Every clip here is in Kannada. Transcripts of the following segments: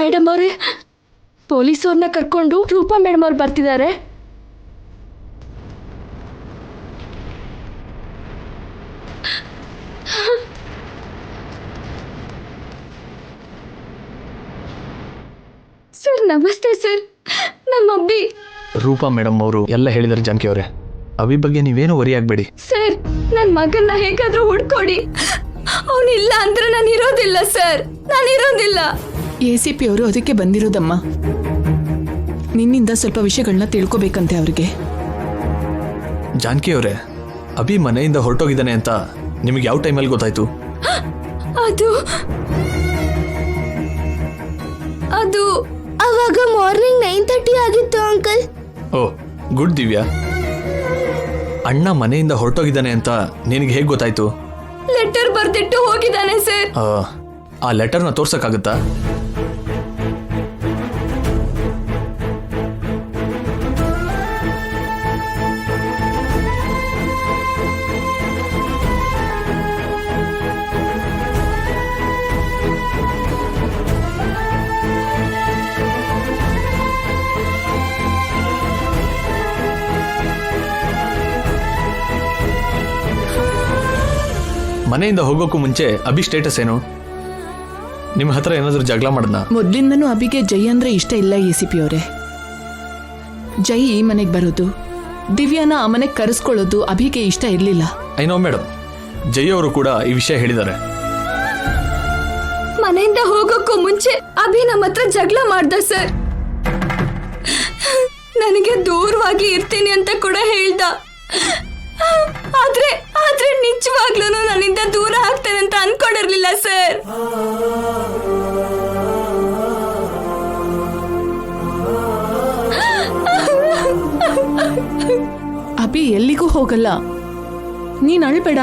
ಮೇಡಮ್ ಅವರೇ, ಪೊಲೀಸವ್ರನ್ನ ಕರ್ಕೊಂಡು ರೂಪಾ ಮೇಡಮ್ ಅವ್ರು ಬರ್ತಿದ್ದಾರೆ. ಸರ್ ನಮಸ್ತೆ ಸರ್, ನಮ್ಮ ಅಬ್ಬಿ. ರೂಪಾ ಮೇಡಮ್ ಅವರು ಎಲ್ಲ ಹೇಳಿದಾರೆ ಜಾನಕಿ ಅವರೇ, ಅಭಿ ಬಗ್ಗೆ ನೀವೇನು ವರಿ ಆಗಬೇಡಿ. ಸರ್ ನನ್ನ ಮಗನ್ನ ಹೇಗಾದ್ರೂ ಹುಡ್ಕೊಡಿ, ಅವನಿಲ್ಲ ಅಂದ್ರೆ ನಾನು ಇರೋದಿಲ್ಲ ಸರ್, ನಾನು ಇರೋದಿಲ್ಲ. ACP ಅವರು ಅದಕ್ಕೆ ಬಂದಿರೋದಮ್ಮ. ನಿನ್ನಿಂದ ಸ್ವಲ್ಪ ವಿಷಯಗಳನ್ನ ತಿಳ್ಕೊಬೇಕಂತೆ ಅವ್ರಿಗೆ. ಜಾನಕಿ ಅವರೇ, ಅಭಿ ಮನೆಯಿಂದ ಹೊರಟೋಗಿದ್ದಾನೆ ಅಂತ ನಿಮಗೆ ಯಾವ ಟೈಮಲ್ಲಿ ಗೊತ್ತಾಯ್ತು? ಅದು ಅವಾಗ ಮಾರ್ನಿಂಗ್ 9:30 ಆಗಿತ್ತು ಅಂಕಲ್. ಓ ಗುಡ್ ದಿವ್ಯಾ. ಅಣ್ಣ ಮನೆಯಿಂದ ಹೊರಟೋಗಿದ್ದಾನೆ ಅಂತ ನಿನಗೆ ಹೇಗೆ ಗೊತ್ತಾಯ್ತು? ಲೆಟರ್ ಬರ್ದಿಟ್ಟು ಹೋಗಿದ್ದಾನೆ ಸರ್. ಆ ಲೆಟರ್ನ ತೋರ್ಸಕ್ಕಾಗತ್ತಾ? ಮನೆಯಿಂದ ಹೋಗೋಕ್ಕೂ ಮುಂಚೆ ಅಭಿ ಸ್ಟೇಟಸ್ ಏನು? ನಿಮ್ಮ ಹತ್ರ ಏನಾದರೂ ಜಗಳ ಮಾಡದ್ನಾ? ಮೊದ್ಲಿಂದನೂ ಅಭಿಗೆ ಜೈ ಅಂದ್ರೆ ಇಷ್ಟ ಇಲ್ಲ ACP ಅವರೇ. ಜೈ ಈ ಮನೆಗೆ ಬರೋದು, ದಿವ್ಯಾನ ಆ ಮನೆಗೆ ಕರೆಸ್ಕೊಳ್ಳೋದು ಅಭಿಗೆ ಇಷ್ಟ ಇರಲಿಲ್ಲ. ಐನೋ ಮೇಡಮ್, ಜೈ ಅವರು ಕೂಡ ಈ ವಿಷಯ ಹೇಳಿದ್ದಾರೆ. ಮನೆಯಿಂದ ಹೋಗೋಕ್ಕೂ ಮುಂಚೆ ಅಭಿ ನಮ್ಮ ಹತ್ರ ಜಗಳ ಮಾಡ್ದ ಸರ್. ನನಗೆ ದೂರವಾಗಿ ಇರ್ತೀನಿ ಅಂತ ಕೂಡ ಹೇಳ್ದ. ಆದ್ರೆ ನಿಜವಾಗ್ಲೂ ನನ್ನಿಂದ ದೂರ ಆಗ್ತಾನೆ ಅಂತ ಅನ್ಕೊಂಡಿರ್ಲಿಲ್ಲ ಸರ್. ಅಭಿ ಎಲ್ಲಿಗೂ ಹೋಗಲ್ಲ, ನೀನ್ ಅಳ್ಬೇಡ.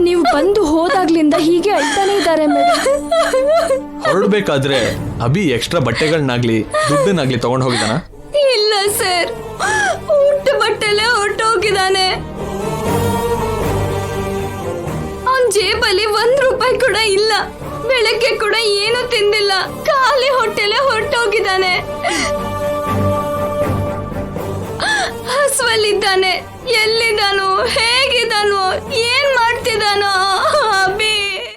ನೀವು ಬಂದು ಹೋದಾಗ್ಲಿಂದ ಹೀಗೆ ಅಳ್ತಾನೆ ಇದ್ದಾರೆ ಮೇಡಮ್. ಹೊರಡ್ಬೇಕಾದ್ರೆ ಅಭಿ ಎಕ್ಸ್ಟ್ರಾ ಬಟ್ಟೆಗಳನ್ನಾಗ್ಲಿ ದುಡ್ಡನ್ನಾಗ್ಲಿ ತಗೊಂಡು ಹೋಗಿದಾನ? ಇಲ್ಲ ಸರ್, ಊಟ ಬಟ್ಟೆಲೆ ಹೊರಟೋಗಿದ್ದಾನೆ. ಅವನ್ ಜೇಬಲ್ಲಿ 1 ರೂಪಾಯಿ ಕೂಡ ಇಲ್ಲ. ಬೆಳಗ್ಗೆ ಕೂಡ ಏನು ತಿಂದಿಲ್ಲ, ಖಾಲಿ ಹೊಟ್ಟೆಲೆ ಹೊರಟೋಗಿದ್ದಾನೆ. ಹಸುವಲ್ಲಿದ್ದಾನೆ, ಎಲ್ಲಿದ್ದಾನೋ,